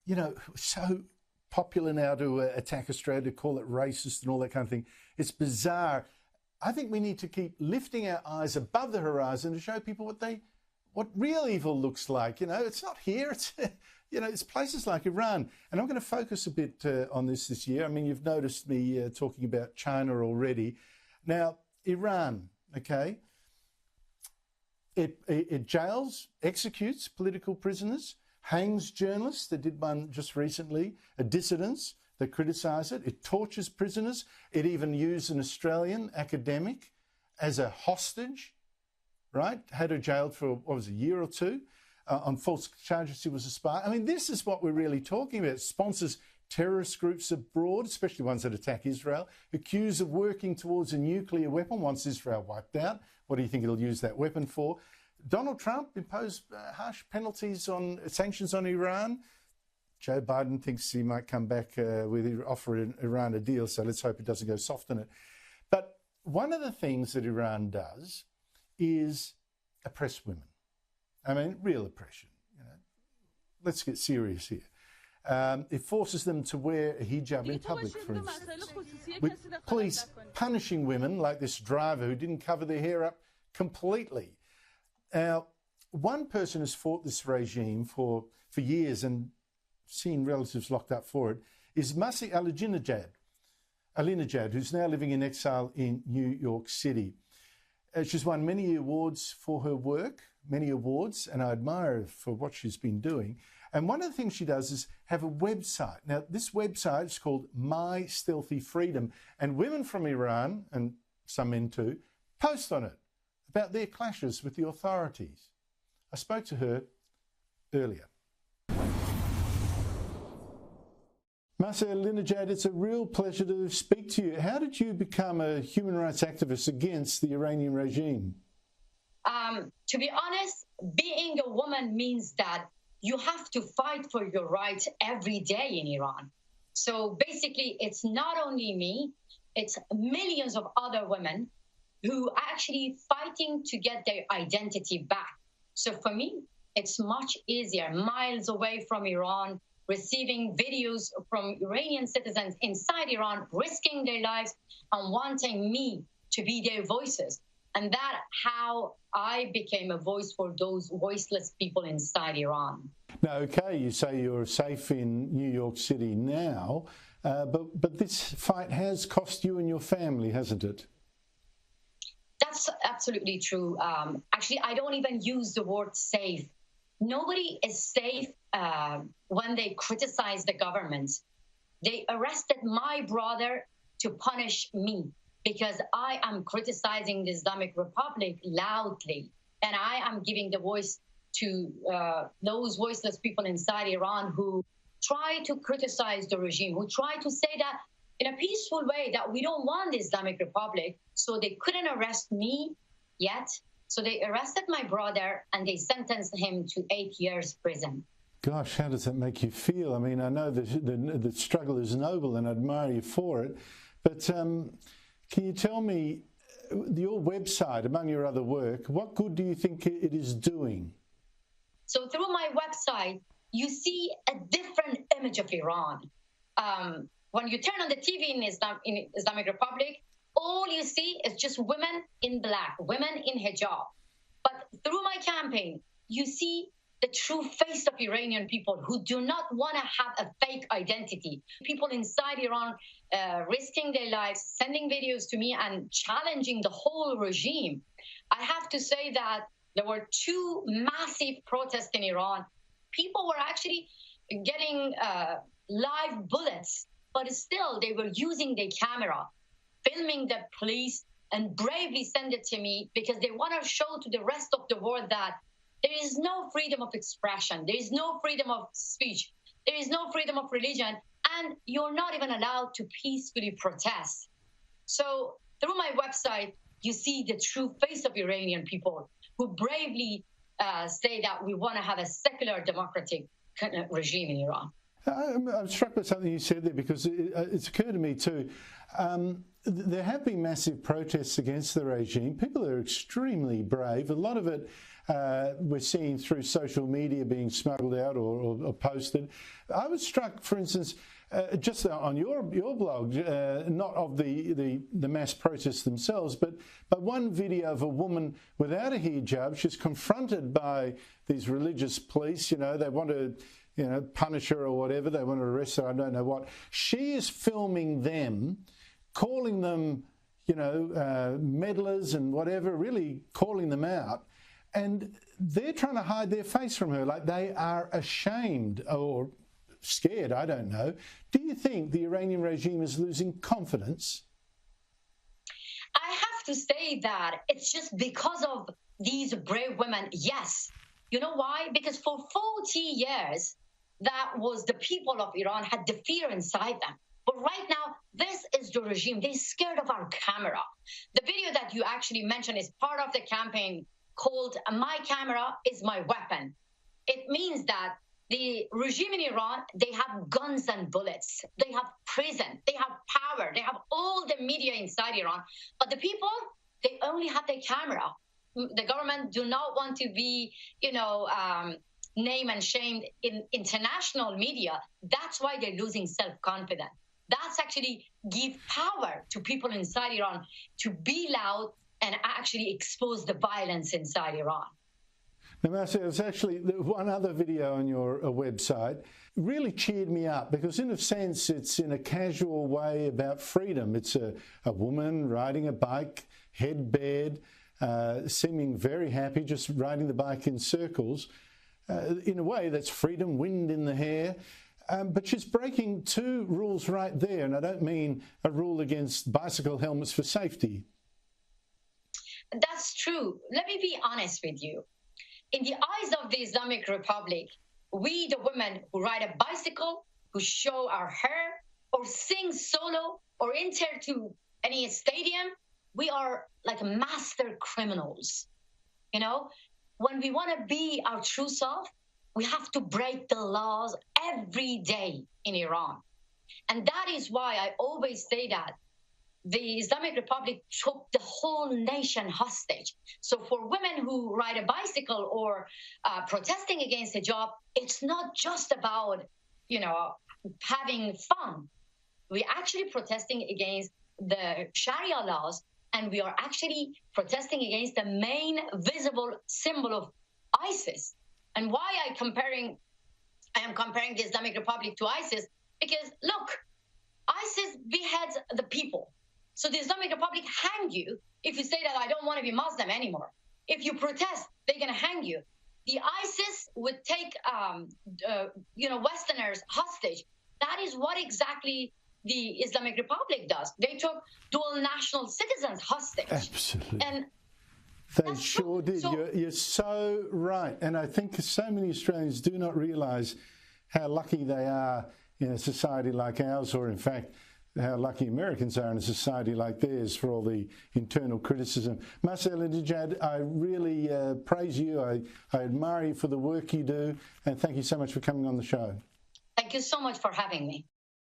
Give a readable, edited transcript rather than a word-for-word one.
you know, so popular now to attack Australia, to call it racist and all that kind of thing. It's bizarre. I think we need to keep lifting our eyes above the horizon to show people what real evil looks like. You know, it's not here. It's, you know, it's places like Iran. And I'm going to focus a bit on this year. I mean, you've noticed me talking about China already. Now, Iran, okay, it jails, executes political prisoners, hangs journalists. They did one just recently, dissidents that criticise it. It tortures prisoners. It even used an Australian academic as a hostage, right? Had her jailed for, what was it, a year or two on false charges she was a spy. I mean, this is what we're really talking about. It sponsors terrorist groups abroad, especially ones that attack Israel, accused of working towards a nuclear weapon once Israel wiped out. What do you think it'll use that weapon for? Donald Trump imposed harsh penalties on sanctions on Iran. Joe Biden thinks he might come back with offer Iran a deal, so let's hope it doesn't go soft on it. But one of the things that Iran does is oppress women. I mean, real oppression. You know, let's get serious here. It forces them to wear a hijab in public, for instance. With police punishing women like this driver who didn't cover their hair up completely. Now, one person has fought this regime for years and seen relatives locked up for it, is Masih Alinejad, who's now living in exile in New York City. She's won many awards for her work, many awards, and I admire her for what she's been doing. And one of the things she does is have a website. Now, this website is called My Stealthy Freedom, and women from Iran, and some men too, post on it about their clashes with the authorities. I spoke to her earlier. Masih Alinejad, it's a real pleasure to speak to you. How did you become a human rights activist against the Iranian regime? To be honest, being a woman means that you have to fight for your rights every day in Iran. So basically, it's not only me, it's millions of other women who are actually fighting to get their identity back. So for me, it's much easier, miles away from Iran, receiving videos from Iranian citizens inside Iran, risking their lives and wanting me to be their voices. And that's how I became a voice for those voiceless people inside Iran. Now, okay, you say you're safe in New York City now, but this fight has cost you and your family, hasn't it? That's absolutely true. Actually, I don't even use the word safe. Nobody is safe when they criticize the government. They arrested my brother to punish me because I am criticizing the Islamic Republic loudly, and I am giving the voice to those voiceless people inside Iran who try to criticize the regime, who try to say that in a peaceful way that we don't want the Islamic Republic. So they couldn't arrest me yet. So they arrested my brother and they sentenced him to 8 years prison. Gosh, how does that make you feel? I mean, I know the struggle is noble and I admire you for it, but can you tell me, your website, among your other work, what good do you think it is doing? So through my website, you see a different image of Iran. When you turn on the TV in Islamic Republic, all you see is just women in black, women in hijab. But through my campaign, you see the true face of Iranian people who do not want to have a fake identity. People inside Iran risking their lives, sending videos to me and challenging the whole regime. I have to say that there were 2 massive protests in Iran. People were actually getting live bullets, but still they were using their camera, filming the police, and bravely send it to me because they want to show to the rest of the world that there is no freedom of expression, there is no freedom of speech, there is no freedom of religion, and you're not even allowed to peacefully protest. So through my website, you see the true face of Iranian people who bravely say that we want to have a secular democratic regime in Iran. I'm struck by something you said there because it's occurred to me too. there have been massive protests against the regime. People are extremely brave. A lot of it we're seeing through social media being smuggled out or posted. I was struck, for instance, just on your blog, not of the mass protests themselves, but one video of a woman without a hijab. She's confronted by these religious police. You know, they want to, you know, punish her or whatever. They want to arrest her. I don't know what. She is filming them, calling them, you know, meddlers and whatever, really calling them out. And they're trying to hide their face from her, like they are ashamed or scared, I don't know. Do you think the Iranian regime is losing confidence? I have to say that it's just because of these brave women, yes. You know why? Because for 40 years, that was the people of Iran had the fear inside them. But right now, this is the regime. They're scared of our camera. The video that you actually mentioned is part of the campaign called "My Camera is My Weapon." It means that the regime in Iran, they have guns and bullets. They have prison. They have power. They have all the media inside Iran. But the people, they only have their camera. The government do not want to be, you know, name and shamed in international media. That's why they're losing self-confidence. That's actually give power to people inside Iran to be loud and actually expose the violence inside Iran. Now, Marcia, there's actually one other video on your website really cheered me up because in a sense it's in a casual way about freedom. It's a woman riding a bike, head bared, seeming very happy, just riding the bike in circles. In a way that's freedom, wind in the hair. But she's breaking two rules right there, and I don't mean a rule against bicycle helmets for safety. That's true. Let me be honest with you. In the eyes of the Islamic Republic, we, the women who ride a bicycle, who show our hair, or sing solo, or enter to any stadium, we are like master criminals. You know, when we want to be our true self, we have to break the laws every day in Iran. And that is why I always say that the Islamic Republic took the whole nation hostage. So for women who ride a bicycle or protesting against hijab, it's not just about, you know, having fun. We're actually protesting against the Sharia laws, and we are actually protesting against the main visible symbol of ISIS. And why I am comparing the Islamic Republic to ISIS, because look, ISIS beheads the people. So the Islamic Republic hang you if you say that I don't want to be Muslim anymore. If you protest, they're going to hang you. The ISIS would take, you know, Westerners hostage. That is what exactly the Islamic Republic does. They took dual national citizens hostage. Absolutely. And they sure did. So, you're so right. And I think so many Australians do not realise how lucky they are in a society like ours, or in fact, how lucky Americans are in a society like theirs for all the internal criticism. Marcela Dijad, I really praise you. I admire you for the work you do. And thank you so much for coming on the show. Thank you so much for having me.